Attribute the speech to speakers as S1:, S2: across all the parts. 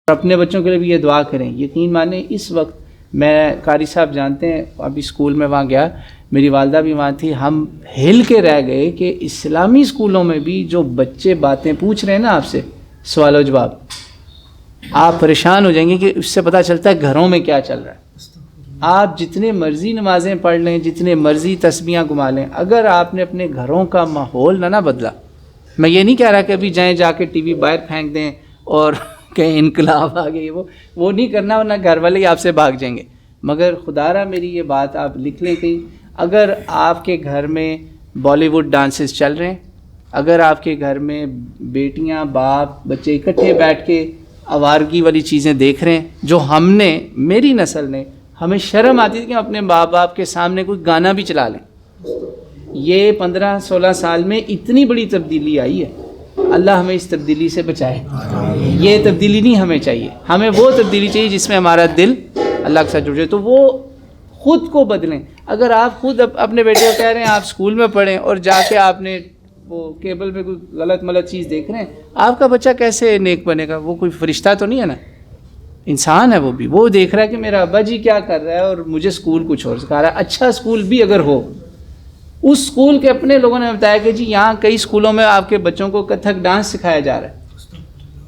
S1: اور اپنے بچوں کے لیے بھی یہ دعا کریں. یقین مانیں اس وقت میں قاری صاحب جانتے ہیں ابھی اسکول میں وہاں گیا, میری والدہ بھی وہاں تھی, ہم ہل کے رہ گئے کہ اسلامی اسکولوں میں بھی جو بچے باتیں پوچھ رہے ہیں نا آپ سے سوال و جواب, آپ پریشان ہو جائیں گے کہ اس سے پتہ چلتا ہے گھروں میں کیا چل رہا ہے. آپ جتنے مرضی نمازیں پڑھ لیں, جتنے مرضی تسبیحاں گما لیں, اگر آپ نے اپنے گھروں کا ماحول نہ بدلا, میں یہ نہیں کہہ رہا کہ ابھی جائیں جا کے ٹی وی باہر پھینک دیں اور کہیں انقلاب آ گئی, وہ نہیں کرنا, ورنہ گھر والے ہی آپ سے بھاگ جائیں گے. مگر خدا را میری یہ بات آپ لکھ لیں کہیں, اگر آپ کے گھر میں بالی ووڈ ڈانسز چل رہے ہیں, اگر آپ کے گھر میں بیٹیاں باپ بچے اکٹھے بیٹھ کے آوارگی والی چیزیں دیکھ رہے ہیں, جو ہم نے, میری نسل نے, ہمیں شرم آتی تھی کہ ہم اپنے باپ باپ کے سامنے کوئی گانا بھی چلا لیں. یہ 15-16 سال میں اتنی بڑی تبدیلی آئی ہے, اللہ ہمیں اس تبدیلی سے بچائے. یہ تبدیلی نہیں ہمیں چاہیے, ہمیں وہ تبدیلی چاہیے جس میں ہمارا دل اللہ کے ساتھ جڑ جائے. تو وہ خود کو بدلیں. اگر آپ خود اپنے بیٹے کو کہہ رہے ہیں آپ اسکول میں پڑھیں اور جا کے آپ نے وہ کیبل پہ کوئی غلط ملت چیز دیکھ رہے ہیں, آپ کا بچہ کیسے نیک بنے گا؟ وہ کوئی فرشتہ تو نہیں ہے نا, انسان ہے وہ بھی. وہ دیکھ رہا ہے کہ میرا ابا جی کیا کر رہا ہے اور مجھے اسکول کچھ اور سکھا رہا ہے. اچھا اسکول بھی اگر ہو, اس اسکول کے اپنے لوگوں نے بتایا کہ جی یہاں کئی اسکولوں میں آپ کے بچوں کو کتھک ڈانس سکھایا جا رہا ہے.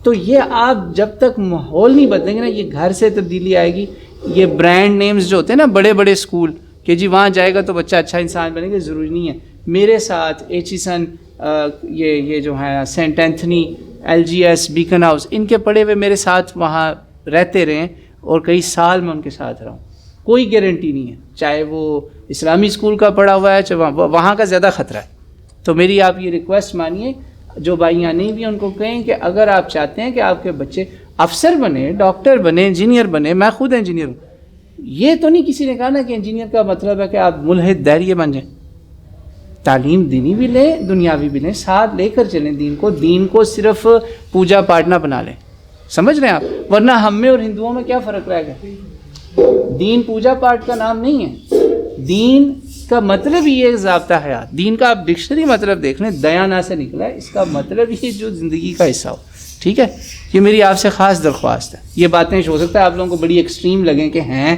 S1: تو یہ آپ جب تک ماحول نہیں بدلیں گے نا, یہ گھر سے تبدیلی آئے گی. یہ برانڈ نیمز جو ہوتے ہیں نا بڑے بڑے اسکول, کہ جی وہاں جائے گا تو بچہ اچھا انسان بنے گا, ضروری نہیں ہے. میرے ساتھ ایچیسن, یہ جو ہیں سینٹ اینتھنی, LGS, بیکن ہاؤس, ان کے پڑھے ہوئے میرے ساتھ وہاں رہتے رہے اور کئی سال میں ان کے ساتھ رہا ہوں. کوئی گارنٹی نہیں ہے, چاہے وہ اسلامی اسکول کا پڑھا ہوا ہے چاہے وہاں کا زیادہ خطرہ ہے. تو میری آپ یہ ریکویسٹ مانیے, جو بھائی یہاں نہیں بھی ان کو کہیں کہ اگر آپ چاہتے ہیں کہ آپ کے بچے افسر بنے, ڈاکٹر بنے, انجینئر بنے, میں خود انجینئر ہوں, یہ تو نہیں کسی نے کہا نا کہ انجینئر کا مطلب ہے کہ آپ ملحد دہریے بن جائیں. تعلیم دینی بھی لیں, دنیاوی بھی لیں, ساتھ لے کر چلیں دین کو. دین کو صرف پوجا پاٹ نہ بنا لیں, سمجھ رہے ہیں آپ؟ ورنہ ہم میں اور ہندوؤں میں کیا فرق رہے گا؟ دین پوجا پاٹ کا نام نہیں ہے. دین کا مطلب ہی ہے ضابطہ حیات. دین کا آپ ڈکشنری مطلب دیکھ لیں, دیانہ سے نکلا ہے. اس کا مطلب ہی جو زندگی کا حصہ ہو. ٹھیک ہے, یہ میری آپ سے خاص درخواست ہے. یہ باتیں ہو سکتا ہے آپ لوگوں کو بڑی ایکسٹریم لگیں کہ ہیں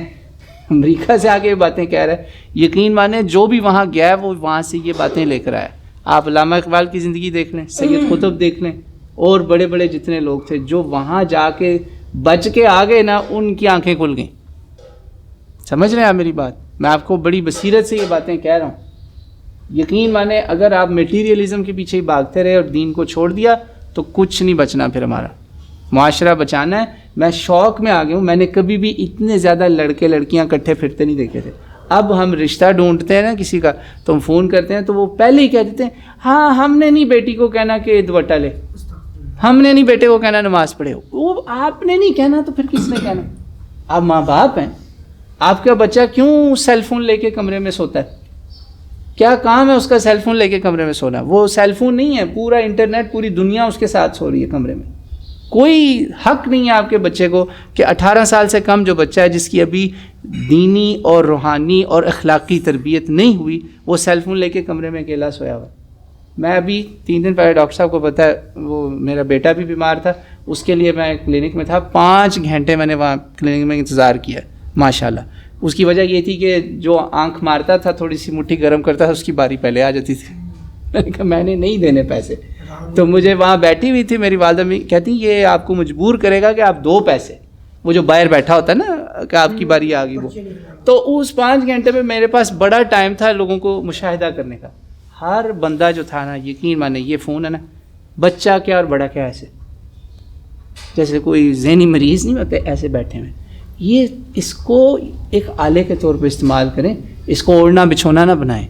S1: امریکہ سے آگے یہ باتیں کہہ رہا ہے. یقین مانیں جو بھی وہاں گیا ہے وہ وہاں سے یہ باتیں لے کر آیا. آپ علامہ اقبال کی زندگی دیکھ لیں, سید قطب دیکھ لیں, اور بڑے بڑے جتنے لوگ تھے جو وہاں جا کے بچ کے آ گئے نا, ان کی آنکھیں کھل گئیں. سمجھ رہے ہیں آپ میری بات؟ میں آپ کو بڑی بصیرت سے یہ باتیں کہہ رہا ہوں. یقین مانیں اگر آپ میٹیریلزم کے پیچھے ہی بھاگتے رہے اور دین کو چھوڑ دیا تو کچھ نہیں بچنا. پھر ہمارا معاشرہ بچانا ہے. میں شوق میں آ گیا ہوں, میں نے کبھی بھی اتنے زیادہ لڑکے لڑکیاں اکٹھے پھرتے نہیں دیکھے تھے. اب ہم رشتہ ڈھونڈتے ہیں نا کسی کا, تو ہم فون کرتے ہیں تو وہ پہلے ہی کہہ دیتے ہیں ہاں ہم نے نہیں بیٹی کو کہنا کہ دوپٹہ لے, ہم نے نہیں بیٹے کو کہنا نماز پڑھے. وہ آپ نے نہیں کہنا تو پھر کس نے کہنا؟ آپ ماں باپ ہیں. آپ کا بچہ کیوں سیل فون لے کے کمرے میں سوتا ہے؟ کیا کام ہے اس کا سیل فون لے کے کمرے میں سونا؟ وہ سیل فون نہیں ہے, پورا انٹرنیٹ, پوری دنیا اس کے ساتھ سو رہی ہے کمرے میں. کوئی حق نہیں ہے آپ کے بچے کو کہ 18 سال سے کم جو بچہ ہے جس کی ابھی دینی اور روحانی اور اخلاقی تربیت نہیں ہوئی, وہ سیل فون لے کے کمرے میں اکیلا سویا ہوا. میں ابھی 3 دن پہلے ڈاکٹر صاحب کو پتہ ہے, وہ میرا بیٹا بھی بیمار تھا, اس کے لیے میں کلینک میں تھا, 5 گھنٹے میں نے وہاں کلینک میں انتظار کیا ماشاءاللہ. اس کی وجہ یہ تھی کہ جو آنکھ مارتا تھا, تھوڑی سی مٹھی گرم کرتا تھا, اس کی باری پہلے آ جاتی تھی. میں نے نہیں دینے پیسے, تو مجھے وہاں بیٹھی ہوئی تھی میری والدہ, میں کہتی یہ آپ کو مجبور کرے گا کہ آپ 2 پیسے, وہ جو باہر بیٹھا ہوتا ہے نا کہ آپ کی باری آ گئی وہ. تو اس 5 گھنٹے میں میرے پاس بڑا ٹائم تھا لوگوں کو مشاہدہ کرنے کا. ہر بندہ جو تھا نا, یقین مانے یہ فون ہے نا, بچہ کیا اور بڑا کیا, ایسے جیسے کوئی ذہنی مریض نہیں ہوتے, ایسے بیٹھے ہوئے. یہ اس کو ایک آلے کے طور پہ استعمال کریں, اس کو اوڑھنا بچھونا نہ بنائیں,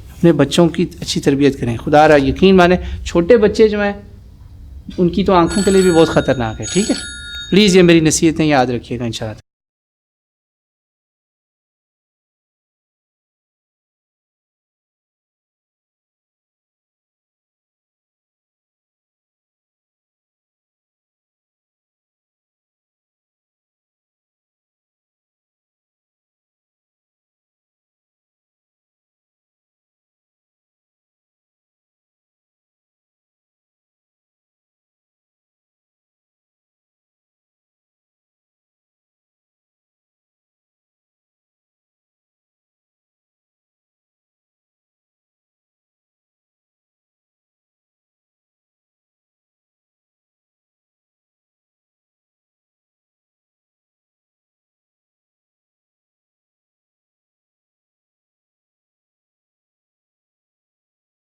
S1: اپنے بچوں کی اچھی تربیت کریں. خدا را یقین مانیں چھوٹے بچے جو ہیں ان کی تو آنکھوں کے لیے بھی بہت خطرناک ہے. ٹھیک ہے, پلیز یہ میری نصیحتیں یاد رکھیے گا انشاءاللہ.